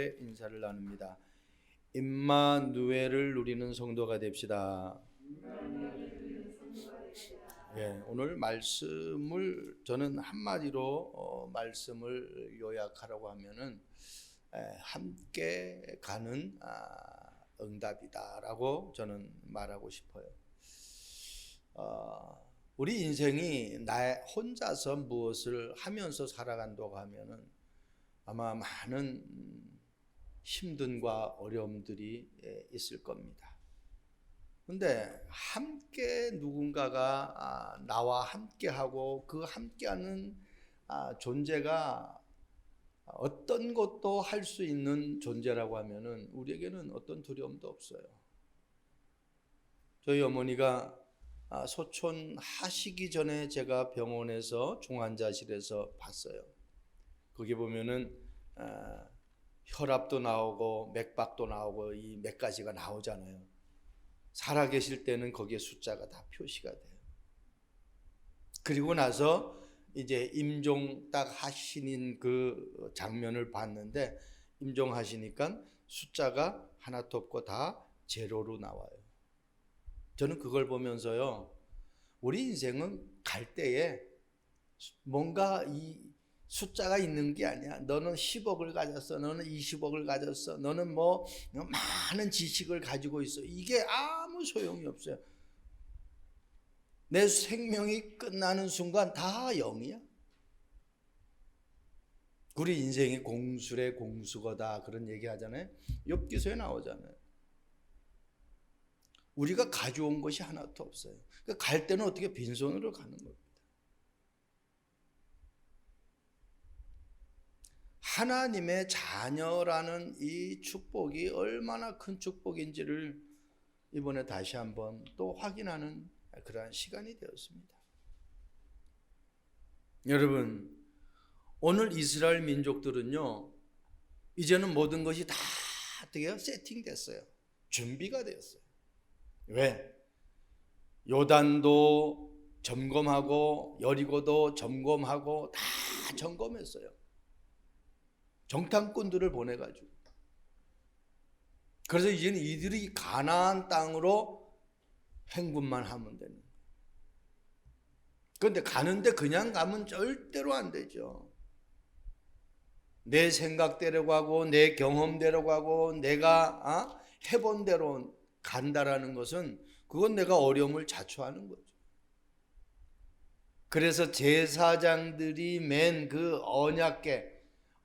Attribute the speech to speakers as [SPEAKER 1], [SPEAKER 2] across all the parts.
[SPEAKER 1] 함께 인사를 나눕니다. 임마누엘을 누리는 성도가 됩시다. 오늘 말씀을 저는 한마디로 말씀을 요약하라고 하면은 함께 가는 응답이다라고 저는 말하고 싶어요. 우리 인생이 나 혼자서 무엇을 하면서 살아간다고 하면은 아마 많은 힘듦과 어려움들이 있을 겁니다. 근데 함께 누군가가 나와 함께하고 그 함께하는 존재가 어떤 것도 할 수 있는 존재라고 하면은 우리에게는 어떤 두려움도 없어요. 저희 어머니가 소촌 하시기 전에 제가 병원에서 중환자실에서 봤어요. 거기 보면은 혈압도 나오고 맥박도 나오고 이 몇 가지가 나오잖아요. 살아계실 때는 거기에 숫자가 다 표시가 돼요. 그리고 나서 이제 임종 딱 하시는 그 장면을 봤는데 임종하시니까 숫자가 하나도 없고 다 제로로 나와요. 저는 그걸 보면서요, 우리 인생은 갈 때에 뭔가 이 숫자가 있는 게 아니야. 너는 10억을 가졌어. 너는 20억을 가졌어. 너는 뭐 많은 지식을 가지고 있어. 이게 아무 소용이 없어요. 내 생명이 끝나는 순간 다 0이야. 우리 인생이 공수래 공수거다 그런 얘기 하잖아요. 욥기서에 나오잖아요. 우리가 가져온 것이 하나도 없어요. 그러니까 갈 때는 어떻게 빈손으로 가는 겁니다. 하나님의 자녀라는 이 축복이 얼마나 큰 축복인지를 이번에 다시 한번 또 확인하는 그러한 시간이 되었습니다. 여러분, 오늘 이스라엘 민족들은요, 이제는 모든 것이 다 어떻게 세팅됐어요. 준비가 되었어요. 왜? 요단도 점검하고 여리고도 점검하고 다 점검했어요. 정탐꾼들을 보내가지고. 그래서 이제는 이들이 가나안 땅으로 행군만 하면 되는 거예요. 그런데 가는데 그냥 가면 절대로 안 되죠. 내 생각대로 가고 내 경험대로 가고 내가 해본 대로 간다라는 것은 그건 내가 어려움을 자초하는 거죠. 그래서 제사장들이 맨 그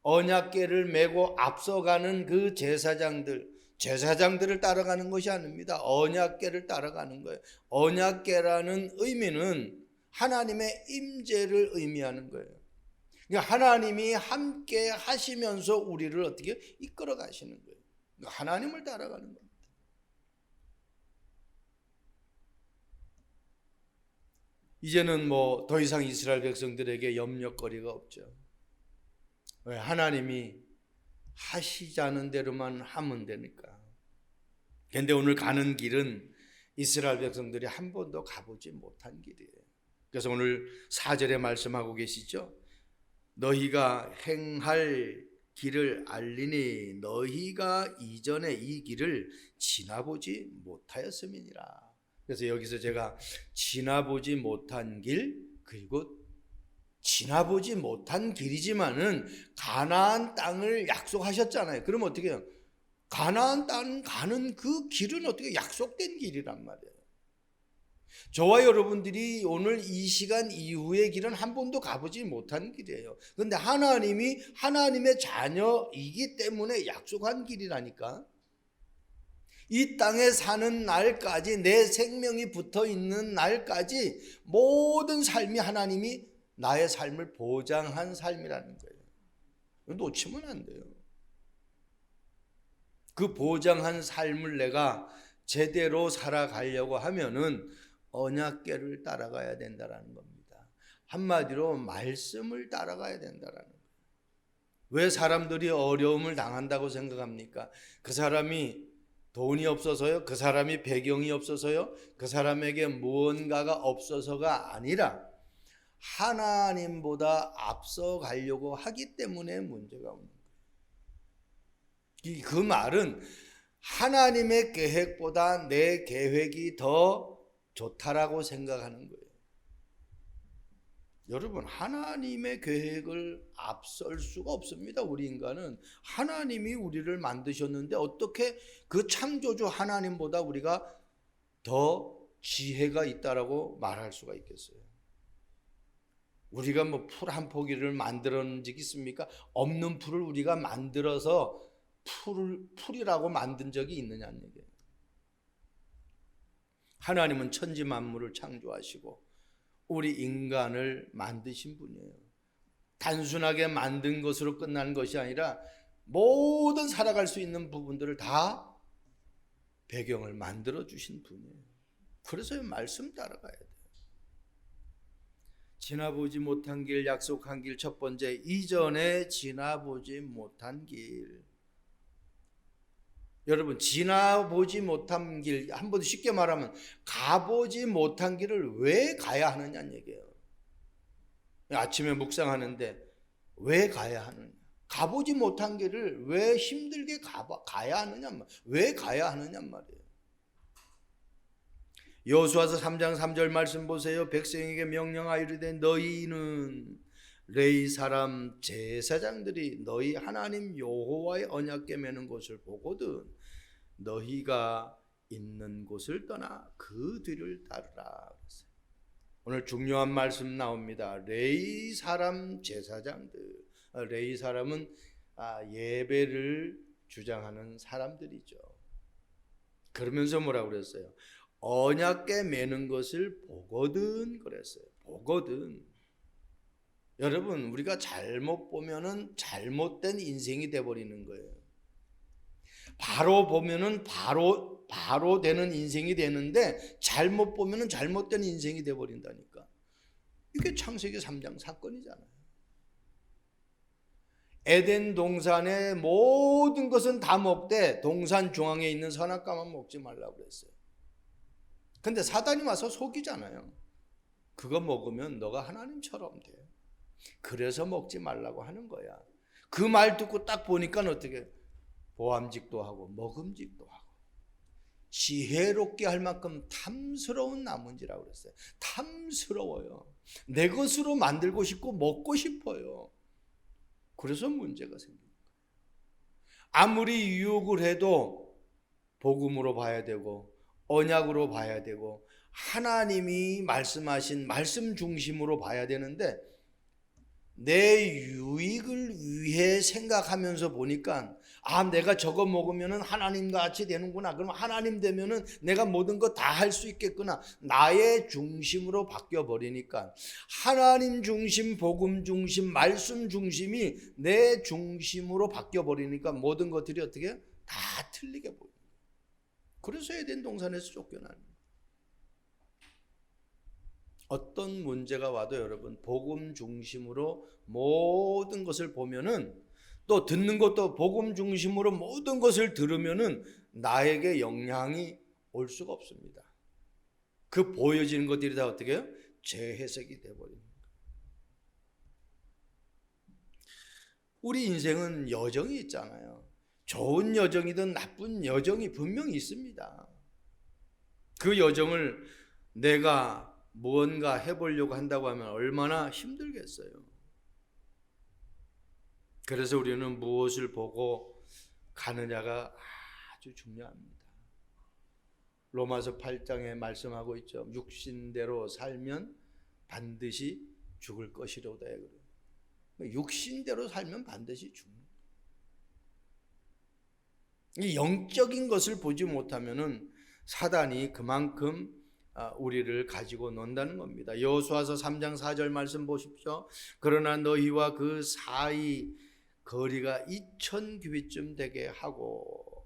[SPEAKER 1] 언약궤를 메고 앞서가는 그 제사장들을 따라가는 것이 아닙니다. 언약궤를 따라가는 거예요. 언약궤라는 의미는 하나님의 임재를 의미하는 거예요. 그러니까 하나님이 함께 하시면서 우리를 어떻게 이끌어 가시는 거예요. 그러니까 하나님을 따라가는 겁니다. 이제는 뭐 더 이상 이스라엘 백성들에게 염려거리가 없죠. 왜? 하나님이 하시자는 대로만 하면 되니까. 그런데 오늘 가는 길은 이스라엘 백성들이 한 번도 가보지 못한 길이에요. 그래서 오늘 4절에 말씀하고 계시죠. 너희가 행할 길을 알리니 너희가 이전에 이 길을 지나보지 못하였음이니라. 그래서 여기서 제가 지나보지 못한 길, 그리고 지나보지 못한 길이지만은 가나안 땅을 약속하셨잖아요. 그럼 어떻게 해요? 가나안 땅 가는 그 길은 어떻게 약속된 길이란 말이에요. 저와 여러분들이 오늘 이 시간 이후의 길은 한 번도 가보지 못한 길이에요. 그런데 하나님이 하나님의 자녀이기 때문에 약속한 길이라니까. 이 땅에 사는 날까지, 내 생명이 붙어 있는 날까지 모든 삶이 하나님이 나의 삶을 보장한 삶이라는 거예요. 놓치면 안 돼요. 그 보장한 삶을 내가 제대로 살아가려고 하면은 언약궤를 따라가야 된다는 겁니다. 한마디로 말씀을 따라가야 된다는 거예요. 왜 사람들이 어려움을 당한다고 생각합니까? 그 사람이 돈이 없어서요? 그 사람이 배경이 없어서요? 그 사람에게 무언가가 없어서가 아니라 하나님보다 앞서 가려고 하기 때문에 문제가 오는 거예요. 그 말은 하나님의 계획보다 내 계획이 더 좋다라고 생각하는 거예요. 여러분, 하나님의 계획을 앞설 수가 없습니다. 우리 인간은 하나님이 우리를 만드셨는데 어떻게 그 창조주 하나님보다 우리가 더 지혜가 있다라고 말할 수가 있겠어요? 우리가 뭐 풀 한 포기를 만들어낸 적이 있습니까? 없는 풀을 우리가 만들어서 풀이라고 만든 적이 있느냐는 얘기예요. 하나님은 천지 만물을 창조하시고 우리 인간을 만드신 분이에요. 단순하게 만든 것으로 끝나는 것이 아니라 모든 살아갈 수 있는 부분들을 다 배경을 만들어 주신 분이에요. 그래서 이 말씀 따라가야 돼요. 지나보지 못한 길, 약속한 길. 첫 번째, 이전에 지나보지 못한 길. 여러분, 지나보지 못한 길, 한번 쉽게 말하면 가보지 못한 길을 왜 가야 하느냐는 얘기예요. 아침에 묵상하는데 왜 가야 하느냐, 가보지 못한 길을 왜 힘들게 가야 하느냐, 왜 가야 하느냐 말이에요. 여호수아서 3장 3절 말씀 보세요. 백성에게 명령하여 이르되 너희는 레위 사람 제사장들이 너희 하나님 여호와의 언약궤 매는 것을 보거든 너희가 있는 곳을 떠나 그 뒤를 따르라. 오늘 중요한 말씀 나옵니다. 레위 사람 제사장들. 레위 사람은 예배를 주장하는 사람들이죠. 그러면서 뭐라고 그랬어요? 언약궤 매는 것을 보거든 그랬어요. 보거든. 여러분, 우리가 잘못 보면은 잘못된 인생이 돼버리는 거예요. 바로 보면은 바로 되는 인생이 되는데 잘못 보면은 잘못된 인생이 돼버린다니까. 이게 창세기 3장 사건이잖아요. 에덴 동산의 모든 것은 다 먹되 동산 중앙에 있는 선악과만 먹지 말라고 그랬어요. 근데 사단이 와서 속이잖아요. 그거 먹으면 너가 하나님처럼 돼. 그래서 먹지 말라고 하는 거야. 그 말 듣고 딱 보니까 어떻게 보암직도 하고 먹음직도 하고 지혜롭게 할 만큼 탐스러운 나무인지라고 그랬어요. 탐스러워요. 내 것으로 만들고 싶고 먹고 싶어요. 그래서 문제가 생깁니다. 아무리 유혹을 해도 복음으로 봐야 되고 언약으로 봐야 되고 하나님이 말씀하신 말씀 중심으로 봐야 되는데 내 유익을 위해 생각하면서 보니까 내가 저거 먹으면 하나님 같이 되는구나. 그럼 하나님 되면은 내가 모든 거 다 할 수 있겠구나. 나의 중심으로 바뀌어 버리니까 하나님 중심, 복음 중심, 말씀 중심이 내 중심으로 바뀌어 버리니까 모든 것들이 어떻게 다 틀리게 보여요. 그래서 에덴 동산에서 쫓겨나는 거예요. 어떤 문제가 와도 여러분 복음 중심으로 모든 것을 보면은 또 듣는 것도 복음 중심으로 모든 것을 들으면은 나에게 영향이 올 수가 없습니다. 그 보여지는 것들이 다 어떻게 해요? 재해석이 돼버립니다. 우리 인생은 여정이 있잖아요. 좋은 여정이든 나쁜 여정이 분명히 있습니다. 그 여정을 내가 무언가 해보려고 한다고 하면 얼마나 힘들겠어요. 그래서 우리는 무엇을 보고 가느냐가 아주 중요합니다. 로마서 8장에 말씀하고 있죠. 육신대로 살면 반드시 죽을 것이로다. 육신대로 살면 반드시 죽는. 이 영적인 것을 보지 못하면은 사단이 그만큼 우리를 가지고 논다는 겁니다. 여호수아서 3장 4절 말씀 보십시오. 그러나 너희와 그 사이 거리가 2000규빗쯤 되게 하고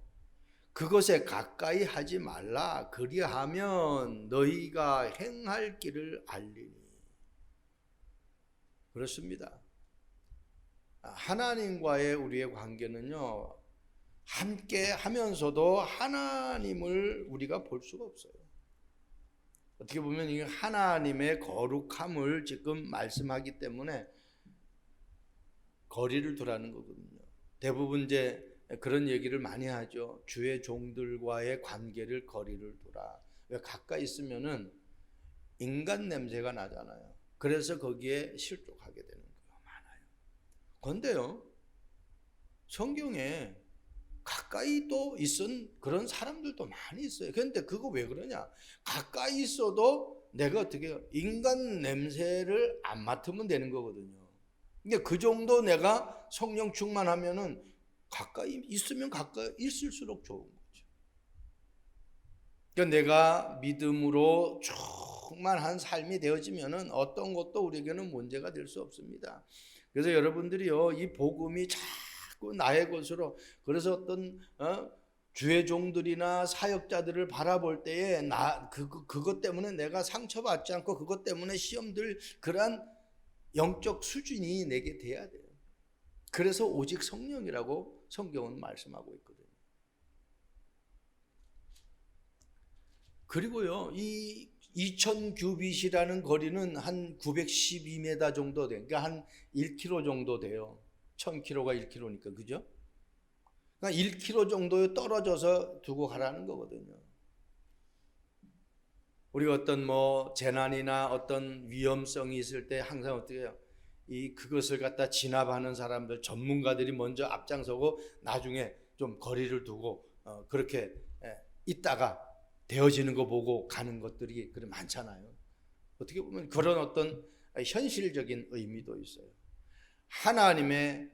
[SPEAKER 1] 그것에 가까이 하지 말라. 그리하면 너희가 행할 길을 알리니. 그렇습니다. 하나님과의 우리의 관계는요, 함께 하면서도 하나님을 우리가 볼 수가 없어요. 어떻게 보면 이 하나님의 거룩함을 지금 말씀하기 때문에 거리를 두라는 거거든요. 대부분 이제 그런 얘기를 많이 하죠. 주의 종들과의 관계를 거리를 두라. 왜 가까이 있으면은 인간 냄새가 나잖아요. 그래서 거기에 실족하게 되는 경우가 많아요. 그런데요, 성경에 가까이 또 있은 그런 사람들도 많이 있어요. 그런데 그거 왜 그러냐? 가까이 있어도 내가 어떻게 인간 냄새를 안 맡으면 되는 거거든요. 그러니까 그 정도 내가 성령 충만하면은 가까이 있으면 가까이 있을수록 좋은 거죠. 그러니까 내가 믿음으로 충만한 삶이 되어지면은 어떤 것도 우리에게는 문제가 될 수 없습니다. 그래서 여러분들이요, 이 복음이 자꾸 나의 것으로, 그래서 어떤 주의 종들이나 사역자들을 바라볼 때에 그것 때문에 내가 상처받지 않고 그것 때문에 시험들 그러한 영적 수준이 내게 돼야 돼요. 그래서 오직 성령이라고 성경은 말씀하고 있거든요. 그리고요, 이 2000규빗이라는 거리는 한 912m 정도 돼요. 그러니까 한 1km 정도 돼요. 1000km가 1km니까, 그죠? 그러니까 1km 정도에 떨어져서 두고 가라는 거거든요. 우리가 어떤 재난이나 어떤 위험성이 있을 때 항상 어떻게 해요? 그것을 갖다 진압하는 사람들, 전문가들이 먼저 앞장서고 나중에 좀 거리를 두고 그렇게 있다가 되어지는 거 보고 가는 것들이 그래 많잖아요. 어떻게 보면 그런 어떤 현실적인 의미도 있어요. 하나님의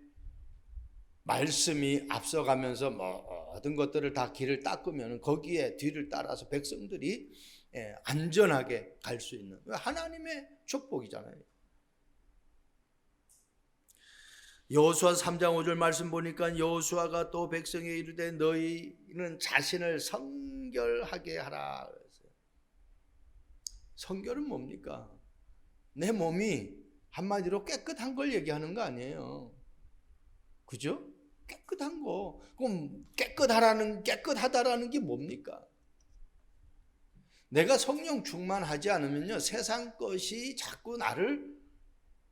[SPEAKER 1] 말씀이 앞서가면서 모든 것들을 다 길을 닦으면 거기에 뒤를 따라서 백성들이 안전하게 갈 수 있는 하나님의 축복이잖아요. 여호수아 3장 5절 말씀 보니까 여호수아가 또 백성에 이르되 너희는 자신을 성결하게 하라. 성결은 뭡니까? 내 몸이 한마디로 깨끗한 걸 얘기하는 거 아니에요. 그죠? 깨끗한 거. 그럼 깨끗하다라는 게 뭡니까? 내가 성령 충만하지 않으면요, 세상 것이 자꾸 나를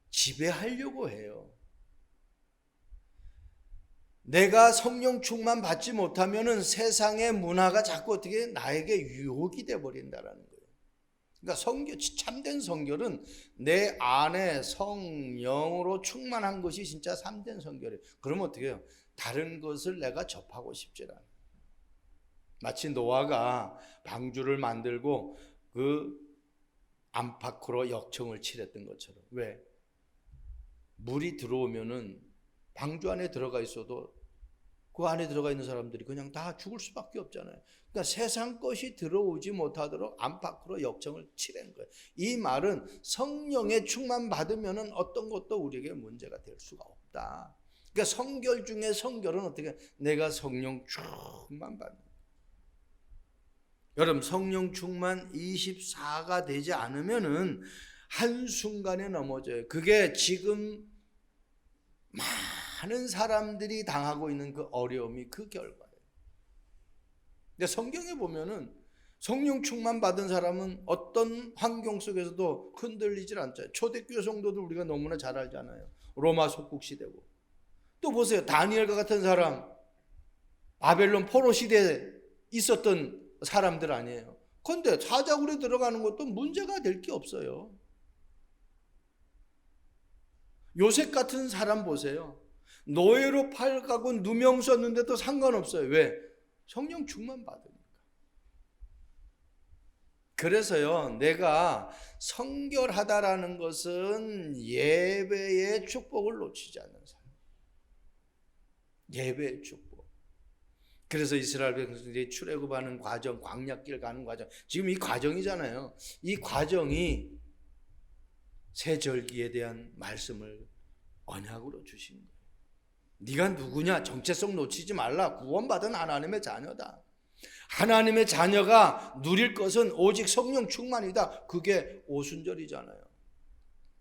[SPEAKER 1] 지배하려고 해요. 내가 성령 충만 받지 못하면은 세상의 문화가 자꾸 어떻게 나에게 유혹이 돼 버린다라는 거예요. 그러니까 참된 성결은 내 안에 성령으로 충만한 것이 진짜 참된 성결이에요. 그러면 어떻게 해요? 다른 것을 내가 접하고 싶지 않아요. 마치 노아가 방주를 만들고 그 안팎으로 역청을 칠했던 것처럼. 왜? 물이 들어오면은 방주 안에 들어가 있어도 그 안에 들어가 있는 사람들이 그냥 다 죽을 수밖에 없잖아요. 그러니까 세상 것이 들어오지 못하도록 안팎으로 역청을 칠한 거예요. 이 말은 성령의 충만 받으면은 어떤 것도 우리에게 문제가 될 수가 없다. 그러니까 성결 중에 성결은 어떻게? 내가 성령 충만 받는 거예요. 여러분, 성령 충만 24가 되지 않으면은 한순간에 넘어져요. 그게 지금 많은 사람들이 당하고 있는 그 어려움이 그 결과예요. 근데 성경에 보면은 성령 충만 받은 사람은 어떤 환경 속에서도 흔들리질 않죠. 초대교회 성도들 우리가 너무나 잘 알잖아요. 로마 속국 시대고. 또 보세요. 다니엘과 같은 사람, 바벨론 포로 시대에 있었던 사람들 아니에요. 그런데 사자굴에 들어가는 것도 문제가 될 게 없어요. 요셉 같은 사람 보세요. 노예로 팔가고 누명 썼는데도 상관없어요. 왜? 성령 충만 받으니까. 그래서요, 내가 성결하다라는 것은 예배의 축복을 놓치지 않는 사람. 예배의 축복. 그래서 이스라엘 백성들이 출애굽하는 과정, 광야길 가는 과정, 지금 이 과정이잖아요. 이 과정이 세절기에 대한 말씀을 언약으로 주신 거예요. 네가 누구냐? 정체성 놓치지 말라. 구원받은 하나님의 자녀다. 하나님의 자녀가 누릴 것은 오직 성령 충만이다. 그게 오순절이잖아요.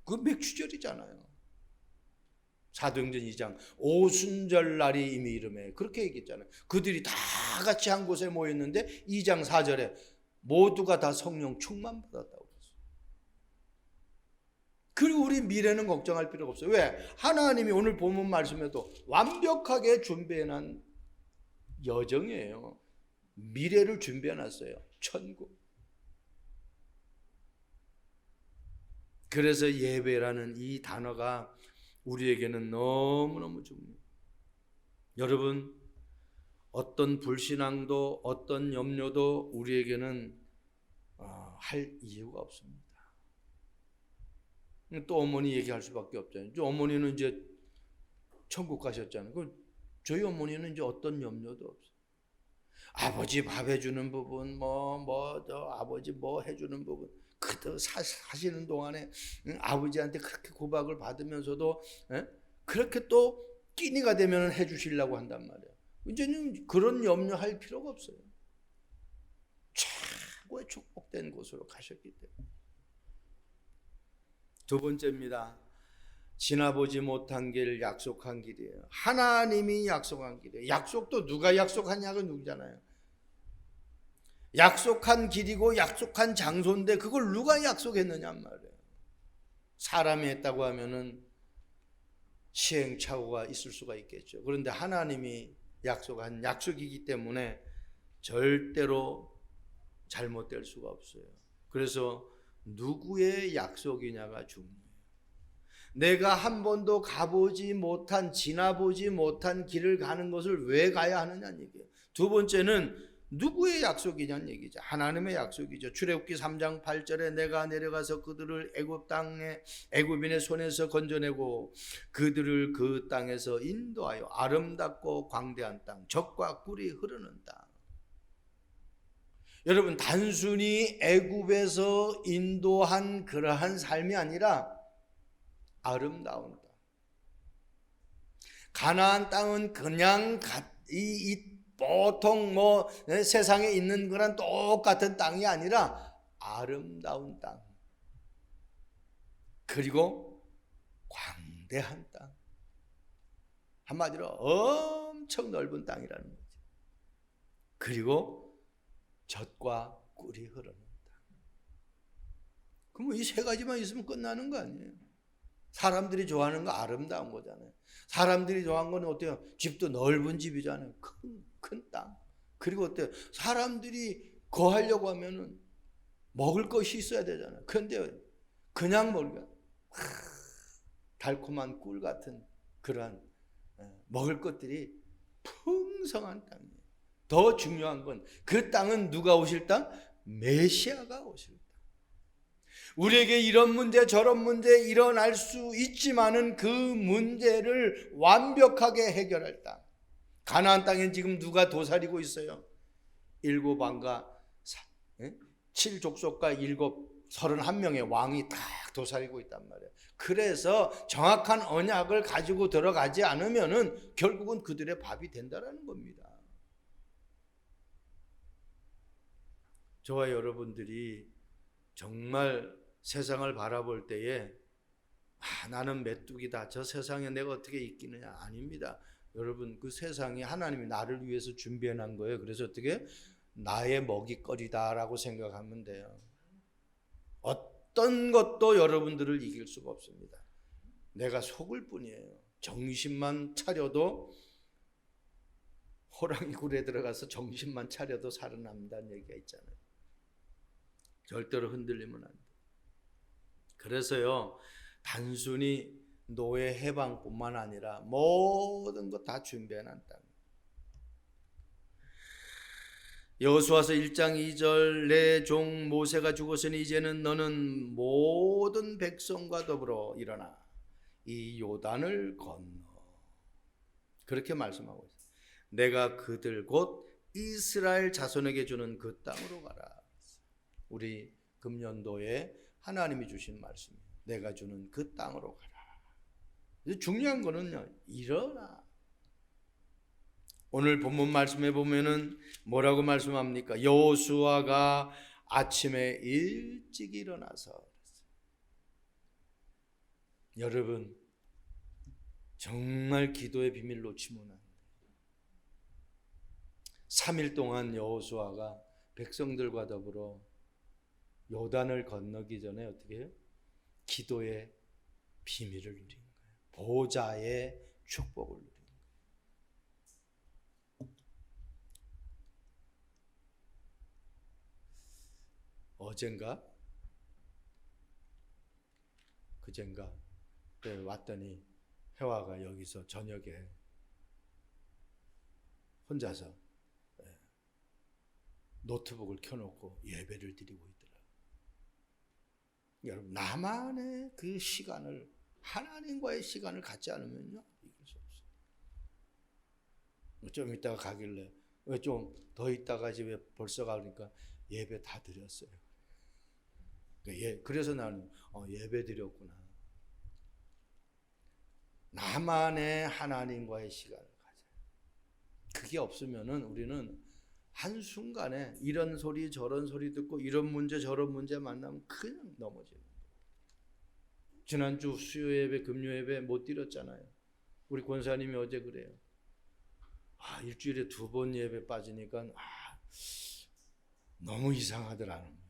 [SPEAKER 1] 그 맥주절이잖아요. 사도행전 2장 오순절 날이 이미 이르매 그렇게 얘기했잖아요. 그들이 다 같이 한 곳에 모였는데 2장 4절에 모두가 다 성령 충만 받았다고 그랬어요. 그리고 우리 미래는 걱정할 필요가 없어요. 왜? 하나님이 오늘 본문 말씀에도 완벽하게 준비해놓은 여정이에요. 미래를 준비해놨어요. 천국. 그래서 예배라는 이 단어가 우리에게는 너무너무 중요해요. 여러분, 어떤 불신앙도 어떤 염려도 우리에게는 할 이유가 없습니다. 또 어머니 얘기할 수밖에 없잖아요. 어머니는 이제 천국 가셨잖아요. 저희 어머니는 이제 어떤 염려도 없어요. 아버지 밥 해주는 부분, 아버지 뭐 해주는 부분, 그때 사시는 동안에 아버지한테 그렇게 구박을 받으면서도 그렇게 또 끼니가 되면 해주시려고 한단 말이에요. 이제는 그런 염려할 필요가 없어요. 최고의 축복된 곳으로 가셨기 때문에. 두 번째입니다. 지나보지 못한 길, 약속한 길이에요. 하나님이 약속한 길이에요. 약속도 누가 약속하냐가 누구잖아요. 약속한 길이고 약속한 장소인데 그걸 누가 약속했느냐 말이에요. 사람이 했다고 하면은 시행착오가 있을 수가 있겠죠. 그런데 하나님이 약속한 약속이기 때문에 절대로 잘못될 수가 없어요. 그래서 누구의 약속이냐가 중요해요. 내가 한 번도 가보지 못한, 지나보지 못한 길을 가는 것을 왜 가야 하느냐는 얘기예요. 두 번째는 누구의 약속이냐는 얘기죠. 하나님의 약속이죠. 출애굽기 3장 8절에 내가 내려가서 그들을 애굽 땅에 애굽인의 손에서 건져내고 그들을 그 땅에서 인도하여 아름답고 광대한 땅, 젖과 꿀이 흐르는 땅. 여러분, 단순히 애굽에서 인도한 그러한 삶이 아니라 아름다운 땅. 가나안 땅은 그냥 보통 세상에 있는 거랑 똑같은 땅이 아니라 아름다운 땅. 그리고 광대한 땅. 한마디로 엄청 넓은 땅이라는 거죠. 그리고 젖과 꿀이 흐르는 땅. 그럼 이 세 가지만 있으면 끝나는 거 아니에요? 사람들이 좋아하는 거 아름다운 거잖아요. 사람들이 좋아하는 건 어때요? 집도 넓은 집이잖아요. 큰 땅. 그리고 어때요? 사람들이 거하려고 하면은 먹을 것이 있어야 되잖아요. 그런데 그냥 먹으면 달콤한 꿀 같은 그러한 먹을 것들이 풍성한 땅이에요. 더 중요한 건 그 땅은 누가 오실 땅? 메시아가 오실 땅. 우리에게 이런 문제 저런 문제 일어날 수 있지만은 그 문제를 완벽하게 해결할 땅. 가나안 땅에 지금 누가 도사리고 있어요? 7왕과 7족속과 31명의 왕이 다 도사리고 있단 말이에요. 그래서 정확한 언약을 가지고 들어가지 않으면은 결국은 그들의 밥이 된다라는 겁니다. 저와 여러분들이 정말 세상을 바라볼 때에 나는 메뚜기다. 저 세상에 내가 어떻게 있기느냐. 아닙니다. 여러분, 그 세상이 하나님이 나를 위해서 준비해 놓은 거예요. 그래서 어떻게? 나의 먹잇거리다라고 생각하면 돼요. 어떤 것도 여러분들을 이길 수가 없습니다. 내가 속을 뿐이에요. 정신만 차려도 호랑이 굴에 들어가서 정신만 차려도 살아남는다는 얘기가 있잖아요. 절대로 흔들리면 안 돼. 그래서요, 단순히 노예 해방뿐만 아니라 모든 것 다 준비해 놨다. 여호수아서 1장 2절 내 종 모세가 죽었으니 이제는 너는 모든 백성과 더불어 일어나 이 요단을 건너. 그렇게 말씀하고 있어요. 내가 그들 곧 이스라엘 자손에게 주는 그 땅으로 가라. 우리 금년도에 하나님이 주신 말씀이에요. 내가 주는 그 땅으로 가라. 중요한 거는요, 일어나. 오늘 본문 말씀에 보면은 뭐라고 말씀합니까? 여호수아가 아침에 일찍 일어나서. 여러분, 정말 기도의 비밀 놓치면 안 돼요. 3일 동안 여호수아가 백성들과 더불어 요단을 건너기 전에 어떻게 해요? 기도의 비밀을 누린 거예요. 보좌의 축복을 누린 거예요. 어젠가 그젠가 왔더니 혜화가 여기서 저녁에 혼자서 노트북을 켜놓고 예배를 드리고 있더라고요. 여러분, 나만의 그 시간을, 하나님과의 시간을 갖지 않으면요, 이길 수 없어요. 좀 이따가 가길래, 왜 좀 더 있다가 집에 벌써 가니까 예배 다 드렸어요. 그래서 나는 예배 드렸구나. 나만의 하나님과의 시간을 가져요. 그게 없으면은 우리는 한순간에 이런 소리 저런 소리 듣고 이런 문제 저런 문제 만나면 그냥 넘어지는 거예요. 지난주 수요 예배 금요 예배 못 드렸잖아요. 우리 권사님이 어제 그래요. 일주일에 2번 예배 빠지니까 너무 이상하더라는 거예요.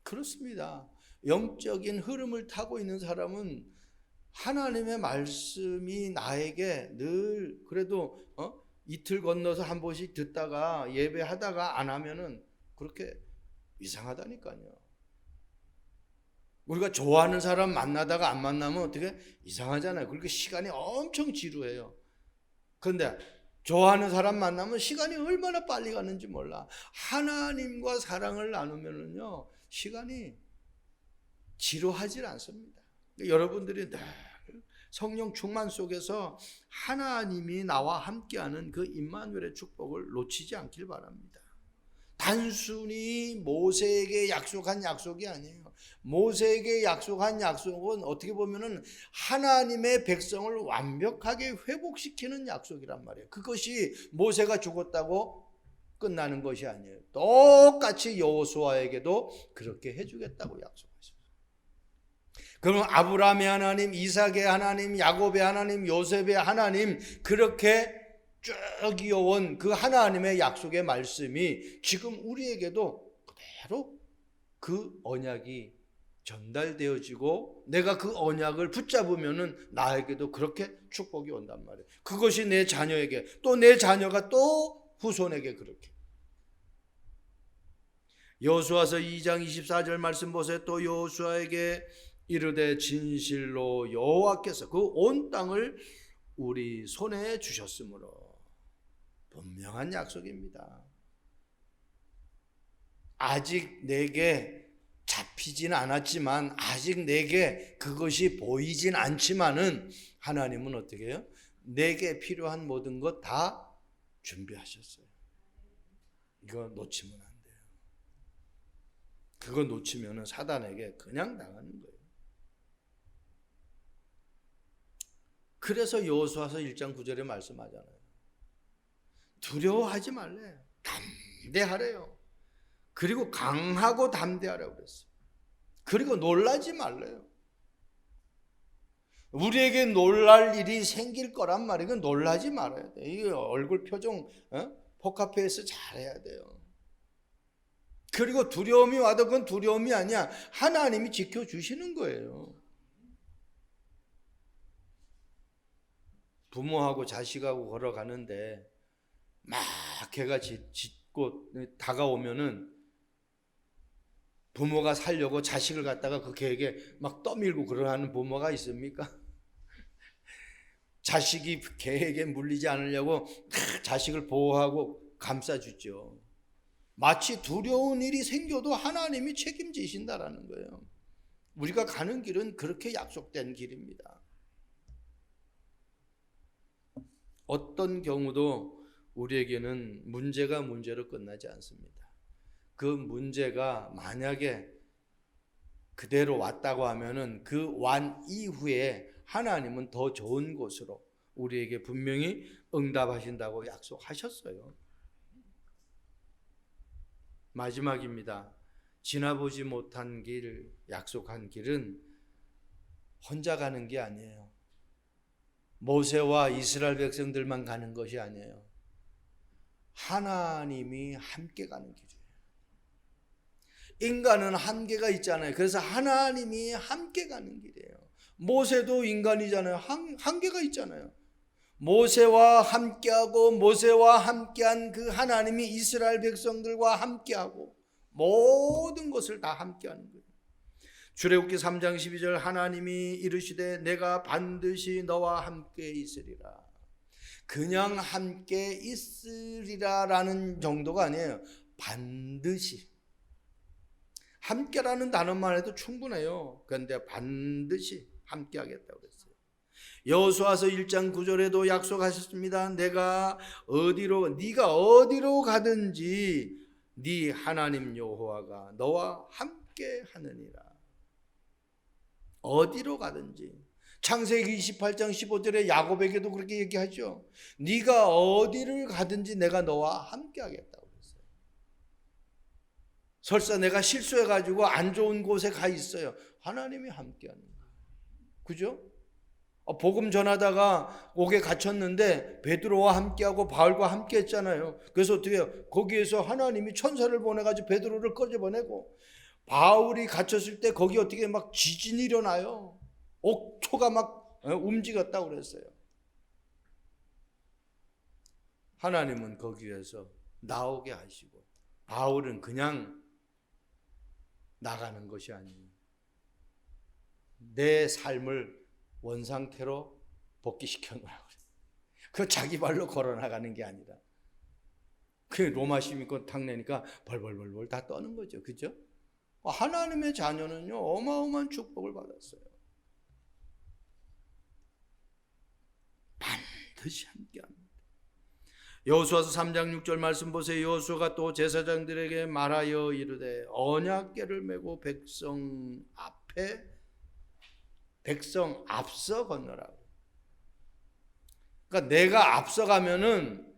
[SPEAKER 1] 그렇습니다. 영적인 흐름을 타고 있는 사람은 하나님의 말씀이 나에게 늘 그래도 이틀 건너서 한 번씩 듣다가 예배하다가 안 하면은 그렇게 이상하다니까요. 우리가 좋아하는 사람 만나다가 안 만나면 어떻게 이상하잖아요. 그렇게 시간이 엄청 지루해요. 그런데 좋아하는 사람 만나면 시간이 얼마나 빨리 가는지 몰라. 하나님과 사랑을 나누면은요, 시간이 지루하지 않습니다. 여러분들이 늘 성령 충만 속에서 하나님이 나와 함께하는 그 임마누엘의 축복을 놓치지 않길 바랍니다. 단순히 모세에게 약속한 약속이 아니에요. 모세에게 약속한 약속은 어떻게 보면은 하나님의 백성을 완벽하게 회복시키는 약속이란 말이에요. 그것이 모세가 죽었다고 끝나는 것이 아니에요. 똑같이 여호수아에게도 그렇게 해주겠다고 약속하셨어요. 그러면 아브라함의 하나님, 이삭의 하나님, 야곱의 하나님, 요셉의 하나님, 그렇게 쭉 이어온 그 하나님의 약속의 말씀이 지금 우리에게도 그대로 그 언약이 전달되어지고 내가 그 언약을 붙잡으면은 나에게도 그렇게 축복이 온단 말이에요. 그것이 내 자녀에게, 또 내 자녀가 또 후손에게 그렇게. 여호수아서 2장 24절 말씀 보세요. 또 여호수아에게 이르되 진실로 여호와께서 그 온 땅을 우리 손에 주셨으므로. 분명한 약속입니다. 아직 내게 잡히진 않았지만, 아직 내게 그것이 보이진 않지만은 하나님은 어떻게 해요? 내게 필요한 모든 것 다 준비하셨어요. 이거 놓치면 안 돼요. 그거 놓치면은 사단에게 그냥 당하는 거예요. 그래서 여호수아서 1장 9절에 말씀하잖아요. 두려워하지 말래요. 담대하래요. 그리고 강하고 담대하라고 그랬어요. 그리고 놀라지 말래요. 우리에게 놀랄 일이 생길 거란 말이에요. 놀라지 말아야 돼요. 이 얼굴 표정 포카페이스 잘해야 돼요. 그리고 두려움이 와도 그건 두려움이 아니야. 하나님이 지켜주시는 거예요. 부모하고 자식하고 걸어가는데 막 개가 짖고 다가오면은 부모가 살려고 자식을 갖다가 그 개에게 막 떠밀고 그러는 부모가 있습니까? 자식이 개에게 물리지 않으려고 자식을 보호하고 감싸주죠. 마치 두려운 일이 생겨도 하나님이 책임지신다라는 거예요. 우리가 가는 길은 그렇게 약속된 길입니다. 어떤 경우도 우리에게는 문제가 문제로 끝나지 않습니다. 그 문제가 만약에 그대로 왔다고 하면은 그 완 이후에 하나님은 더 좋은 곳으로 우리에게 분명히 응답하신다고 약속하셨어요. 마지막입니다. 지나보지 못한 길, 약속한 길은 혼자 가는 게 아니에요. 모세와 이스라엘 백성들만 가는 것이 아니에요. 하나님이 함께 가는 길이에요. 인간은 한계가 있잖아요. 그래서 하나님이 함께 가는 길이에요. 모세도 인간이잖아요. 한계가 있잖아요. 모세와 함께하고 모세와 함께한 그 하나님이 이스라엘 백성들과 함께하고 모든 것을 다 함께하는 거예요. 출애굽기 3장 12절 하나님이 이르시되 내가 반드시 너와 함께 있으리라. 그냥 함께 있으리라라는 정도가 아니에요. 반드시. 함께라는 단어만 해도 충분해요. 그런데 반드시 함께 하겠다고 그랬어요. 여호수아서 1장 9절에도 약속하셨습니다. 네가 어디로 가든지 네 하나님 여호와가 너와 함께 하느니라. 어디로 가든지. 창세기 28장 15절에 야곱에게도 그렇게 얘기하죠. 네가 어디를 가든지 내가 너와 함께 하겠다고 그랬어요. 설사 내가 실수해가지고 안 좋은 곳에 가 있어요. 하나님이 함께 하는 거예요. 그죠? 복음 전하다가 옥에 갇혔는데 베드로와 함께하고 바울과 함께 했잖아요. 그래서 어떻게 해요? 거기에서 하나님이 천사를 보내가지고 베드로를 꺼져보내고, 바울이 갇혔을 때 거기 어떻게 막 지진이 일어나요. 옥토가 막 움직였다고 그랬어요. 하나님은 거기에서 나오게 하시고, 바울은 그냥 나가는 것이 아니에요. 내 삶을 원상태로 복귀시켜 놓으라고 그래요. 그 자기 발로 걸어 나가는 게 아니라, 그 로마 시민권 탁 내니까 벌벌벌벌 다 떠는 거죠. 그죠? 하나님의 자녀는요, 어마어마한 축복을 받았어요. 반드시 함께합니다. 여호수아서 3장 6절 말씀 보세요. 여호수아가 또 제사장들에게 말하여 이르되 언약궤를 메고 백성 앞서 건너라고. 그러니까 내가 앞서가면은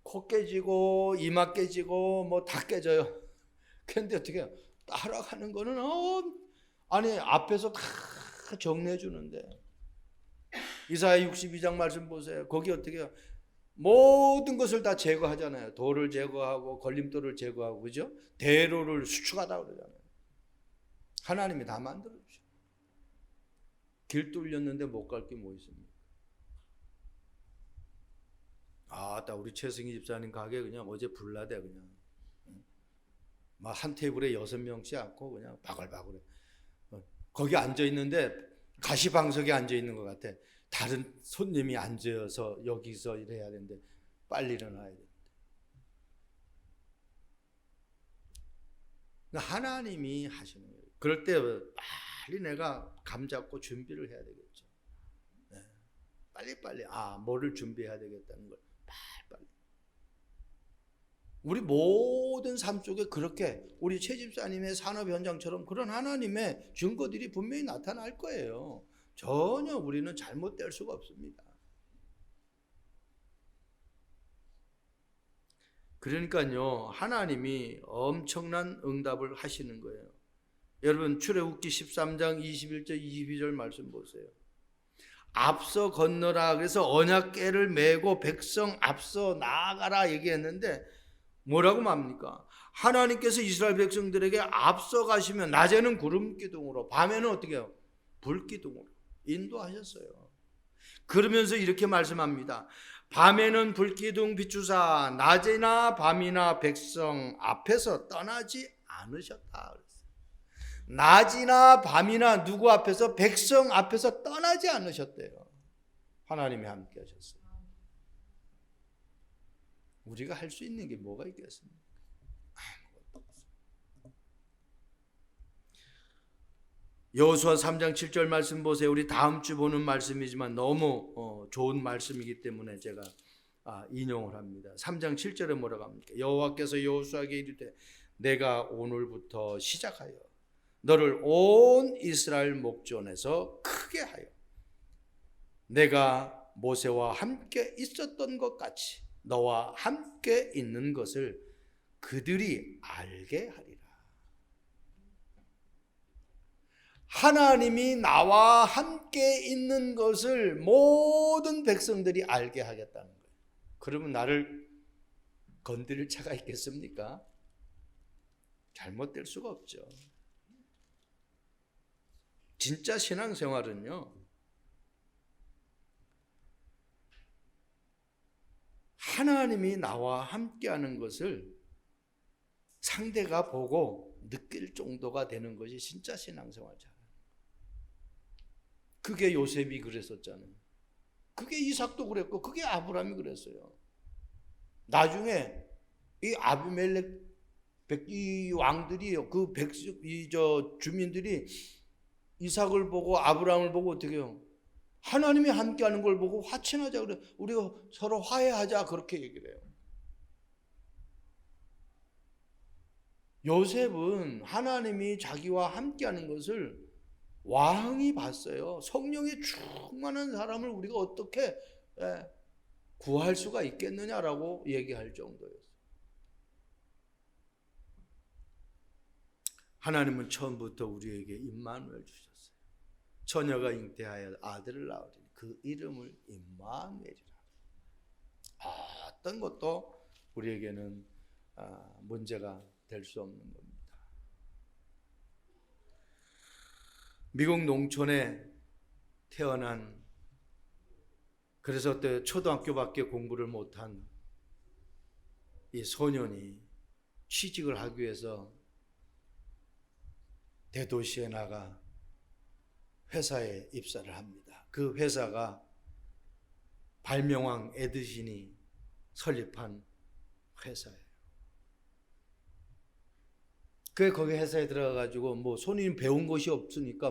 [SPEAKER 1] 코 깨지고 이마 깨지고 뭐 다 깨져요. 그런데 어떻게 해요? 따라가는 거는 아니 앞에서 다 정리해 주는데. 이사야 62장 말씀 보세요. 거기 어떻게 해요? 모든 것을 다 제거하잖아요. 돌을 제거하고 걸림돌을 제거하고, 그죠? 대로를 수축하다 그러잖아요. 하나님이 다 만들어 주셔. 길 뚫렸는데 못 갈 게 뭐 있습니까? 우리 최승희 집사님 가게 그냥 어제 불나대 그냥. 막 한 테이블에 6명씩 앉고 그냥 바글바글해. 거기 앉아 있는데 가시방석에 앉아 있는 것 같아. 다른 손님이 앉아서 여기서 일해야 되는데 빨리 일어나야 돼. 하나님이 하시는 거예요. 그럴 때 빨리 내가 감 잡고 준비를 해야 되겠죠. 네. 빨리 뭐를 준비해야 되겠다는 걸 빨리. 우리 모든 삶 속에 그렇게 우리 최 집사님의 산업 현장처럼 그런 하나님의 증거들이 분명히 나타날 거예요. 전혀 우리는 잘못될 수가 없습니다. 그러니까요, 하나님이 엄청난 응답을 하시는 거예요. 여러분 출애굽기 13장 21절 22절 말씀 보세요. 앞서 건너라 그래서 언약궤를 메고 백성 앞서 나아가라 얘기했는데 뭐라고 말합니까? 하나님께서 이스라엘 백성들에게 앞서 가시면 낮에는 구름 기둥으로, 밤에는 어떻게 해요? 불 기둥으로 인도하셨어요. 그러면서 이렇게 말씀합니다. 밤에는 불기둥 비추사 낮이나 밤이나 백성 앞에서 떠나지 않으셨다. 낮이나 밤이나 누구 앞에서, 백성 앞에서 떠나지 않으셨대요. 하나님이 함께 하셨어요. 우리가 할 수 있는 게 뭐가 있겠습니까? 아무것도 없어요. 여호수아 3장 7절 말씀 보세요. 우리 다음 주 보는 말씀이지만 너무 좋은 말씀이기 때문에 제가 인용을 합니다. 3장 7절에 뭐라고 합니까? 여호와께서 여호수아에게 이르되 내가 오늘부터 시작하여 너를 온 이스라엘 목전에서 크게 하여 내가 모세와 함께 있었던 것 같이 너와 함께 있는 것을 그들이 알게 하리라. 하나님이 나와 함께 있는 것을 모든 백성들이 알게 하겠다는 거예요. 그러면 나를 건드릴 자가 있겠습니까? 잘못될 수가 없죠. 진짜 신앙생활은요, 하나님이 나와 함께하는 것을 상대가 보고 느낄 정도가 되는 것이 진짜 신앙생활 잘하는 거예요. 그게 요셉이 그랬었잖아요. 그게 이삭도 그랬고 그게 아브라함이 그랬어요. 나중에 이 아비멜렉 이 왕들이 그 주민들이 이삭을 보고 아브라함을 보고 어떻게 해요? 하나님이 함께하는 걸 보고 화친하자 그래. 우리가 서로 화해하자 그렇게 얘기를 해요. 요셉은 하나님이 자기와 함께하는 것을 왕이 봤어요. 성령이 충만한 사람을 우리가 어떻게 구할 수가 있겠느냐라고 얘기할 정도였어요. 하나님은 처음부터 우리에게 임마누엘 주셨어요. 처녀가 잉태하여 아들을 낳으리니 그 이름을 임마누엘이라. 어떤 것도 우리에게는 문제가 될 수 없는 겁니다. 미국 농촌에 태어난, 그래서 그때 초등학교밖에 공부를 못한 이 소년이 취직을 하기 위해서 대도시에 나가 회사에 입사를 합니다. 그 회사가 발명왕 에디슨이 설립한 회사예요. 그 거기 회사에 들어가가지고 뭐 손님 배운 것이 없으니까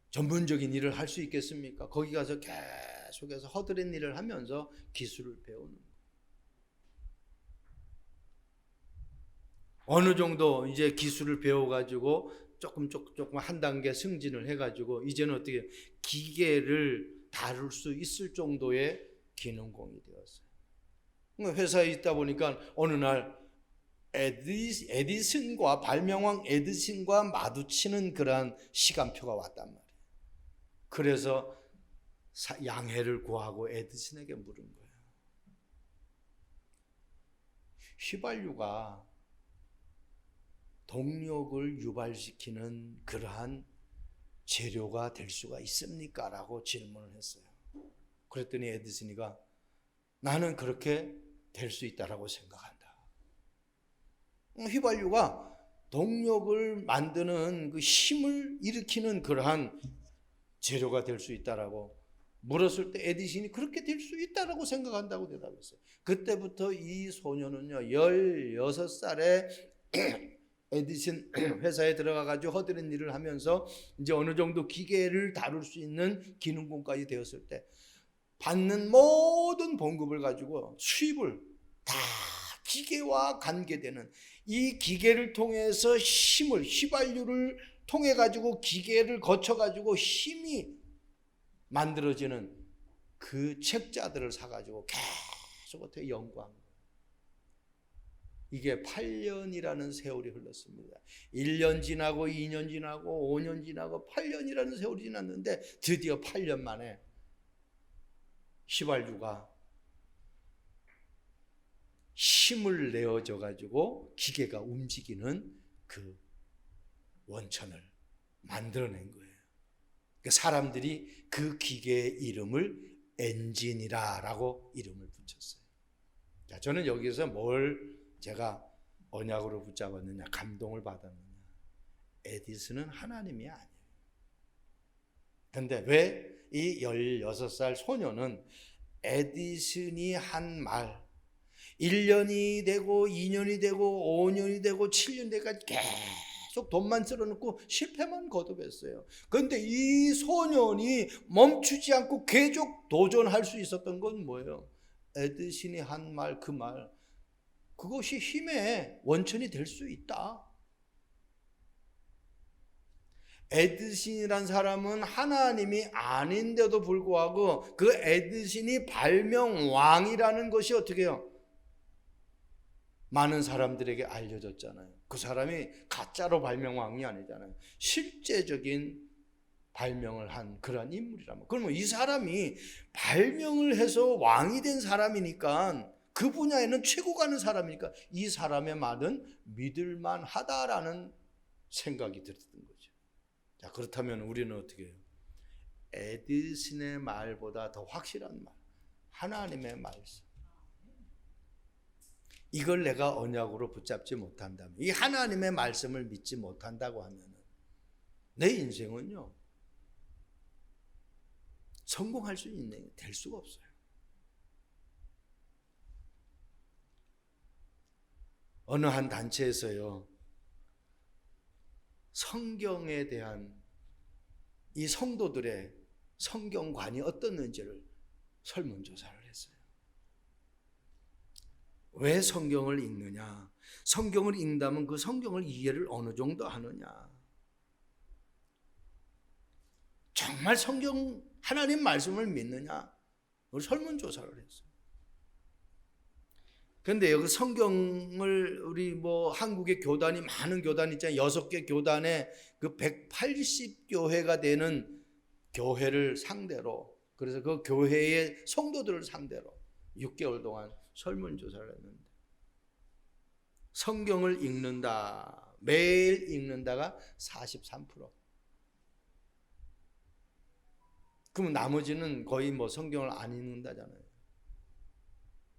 [SPEAKER 1] 전문적인 일을 할 수 있겠습니까? 거기 가서 계속해서 허드렛 일을 하면서 기술을 배우는 거예요. 어느 정도 이제 기술을 배워가지고 조금 한 단계 승진을 해가지고 이제는 어떻게 기계를 다룰 수 있을 정도의 기능공이 되었어요. 회사에 있다 보니까 어느 날 에디슨과 발명왕 에디슨과 마주치는 그러한 시간표가 왔단 말이에요. 그래서 양해를 구하고 에디슨에게 물은 거예요. 휘발유가 동력을 유발시키는 그러한 재료가 될 수가 있습니까? 라고 질문을 했어요. 그랬더니 에디슨이가 나는 그렇게 될 수 있다라고 생각한다. 휘발유가 동력을 만드는 그 힘을 일으키는 그러한 재료가 될 수 있다라고 물었을 때 에디슨이 그렇게 될 수 있다라고 생각한다고 대답했어요. 그때부터 이 소녀는요 16살에 에디슨 회사에 들어가가지고 허드렛 일을 하면서 이제 어느 정도 기계를 다룰 수 있는 기능공까지 되었을 때 받는 모든 봉급을 가지고 수입을 다 기계와 관계되는 이 기계를 통해서 휘발유를 통해 가지고 기계를 거쳐 가지고 힘이 만들어지는 그 책자들을 사 가지고 계속 어떻게 연구한 거예요. 이게 8년이라는 세월이 흘렀습니다. 1년 지나고 2년 지나고 5년 지나고 8년이라는 세월이 지났는데 드디어 8년 만에 휘발유가 힘을 내어져 가지고 기계가 움직이는 그 원천을 만들어낸 거예요. 그러니까 사람들이 그 기계의 이름을 엔진이라고 이름을 붙였어요. 자, 저는 여기서 뭘 제가 언약으로 붙잡았느냐, 감동을 받았느냐. 에디슨은 하나님이 아니에요. 근데 왜 이 16살 소녀는 에디슨이 한 말 1년이 되고 2년이 되고 5년이 되고 7년 되까지 계속 돈만 쓸어놓고 실패만 거듭했어요. 그런데 이 소년이 멈추지 않고 계속 도전할 수 있었던 건 뭐예요? 에디슨이 한 말, 그 말, 그것이 힘의 원천이 될 수 있다. 에디슨이란 사람은 하나님이 아닌데도 불구하고 그 에디슨이 발명왕이라는 것이 어떻게 해요? 많은 사람들에게 알려졌잖아요. 그 사람이 가짜로 발명왕이 아니잖아요. 실제적인 발명을 한 그런 인물이라면, 그러면 이 사람이 발명을 해서 왕이 된 사람이니까 그 분야에는 최고 가는 사람이니까 이 사람의 말은 믿을만 하다라는 생각이 들었던 거죠. 자, 그렇다면 우리는 어떻게 해요? 에디슨의 말보다 더 확실한 말, 하나님의 말씀. 이걸 내가 언약으로 붙잡지 못한다면, 이 하나님의 말씀을 믿지 못한다고 하면 내 인생은요 성공할 수 있는 될 수가 없어요. 어느 한 단체에서요 성경에 대한 이 성도들의 성경관이 어떻는지를 설문조사를 했어요. 왜 성경을 읽느냐? 성경을 읽는다면 그 성경을 이해를 어느 정도 하느냐? 정말 성경 하나님 말씀을 믿느냐? 설문조사를 했어요. 그런데 여기 성경을 우리 한국의 교단이 많은 교단이 있잖아요. 6개 교단에 그 180교회가 되는 교회를 상대로, 그래서 그 교회의 성도들을 상대로 6개월 동안 설문조사를 했는데, 성경을 읽는다, 매일 읽는다가 43%. 그러면 나머지는 거의 성경을 안 읽는다잖아요.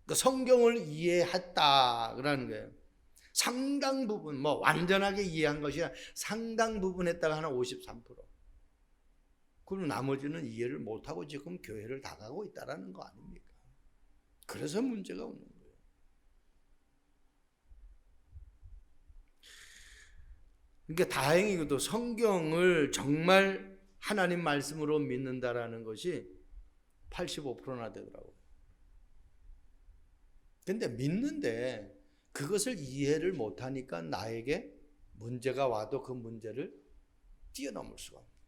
[SPEAKER 1] 그러니까 성경을 이해했다라는 거예요. 상당 부분, 완전하게 이해한 것이 아니라 상당 부분 했다가 하나 53%. 그럼 나머지는 이해를 못하고 지금 교회를 나가고 있다는 거 아닙니까? 그래서 문제가 오는 거예요. 그러니까 다행히도 성경을 정말 하나님 말씀으로 믿는다라는 것이 85%나 되더라고요. 근데 믿는데 그것을 이해를 못하니까 나에게 문제가 와도 그 문제를 뛰어넘을 수가 없는 거예요.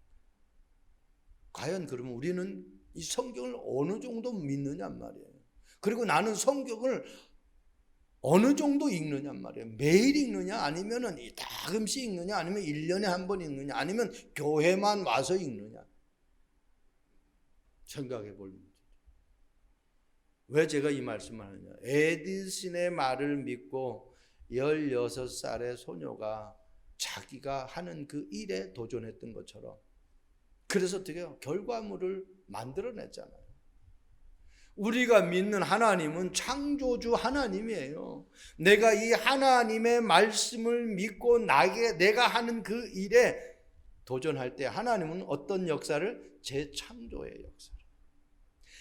[SPEAKER 1] 과연 그러면 우리는 이 성경을 어느 정도 믿느냔 말이에요. 그리고 나는 성경을 어느 정도 읽느냔 말이에요. 매일 읽느냐, 아니면은 가끔씩 읽느냐, 아니면 1년에 한 번 읽느냐, 아니면 교회만 와서 읽느냐. 생각해 볼 문제죠. 왜 제가 이 말씀을 하느냐? 에디슨의 말을 믿고 16살의 소녀가 자기가 하는 그 일에 도전했던 것처럼, 그래서 어떻게 해요? 결과물을 만들어냈잖아요. 우리가 믿는 하나님은 창조주 하나님이에요. 내가 이 하나님의 말씀을 믿고 내가 하는 그 일에 도전할 때 하나님은 어떤 역사를? 재창조의 역사를.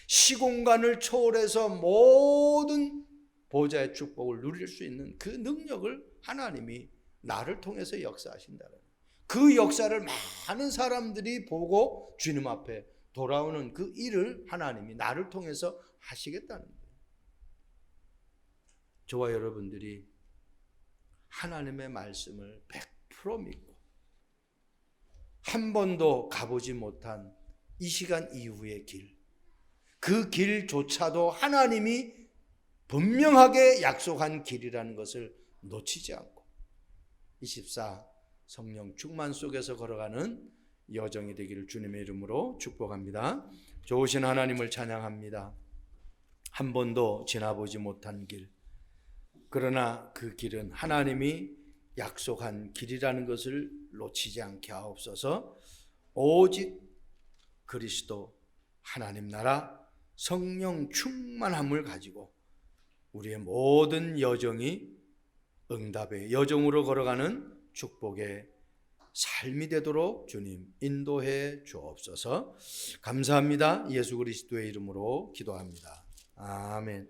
[SPEAKER 1] 시공간을 초월해서 모든 보좌의 축복을 누릴 수 있는 그 능력을 하나님이 나를 통해서 역사하신다는 거예요. 그 역사를 많은 사람들이 보고 주님 앞에 돌아오는 그 일을 하나님이 나를 통해서 하시겠다는 거예요. 저와 여러분들이 하나님의 말씀을 100% 믿고 한 번도 가보지 못한 이 시간 이후의 길, 그 길조차도 하나님이 분명하게 약속한 길이라는 것을 놓치지 않고 24 성령 충만 속에서 걸어가는 여정이 되기를 주님의 이름으로 축복합니다. 좋으신 하나님을 찬양합니다. 한 번도 지나보지 못한 길, 그러나 그 길은 하나님이 약속한 길이라는 것을 놓치지 않게 하옵소서. 오직 그리스도 하나님 나라 성령 충만함을 가지고 우리의 모든 여정이 응답의 여정으로 걸어가는 축복의 삶이 되도록 주님 인도해 주옵소서. 감사합니다. 예수 그리스도의 이름으로 기도합니다. 아멘.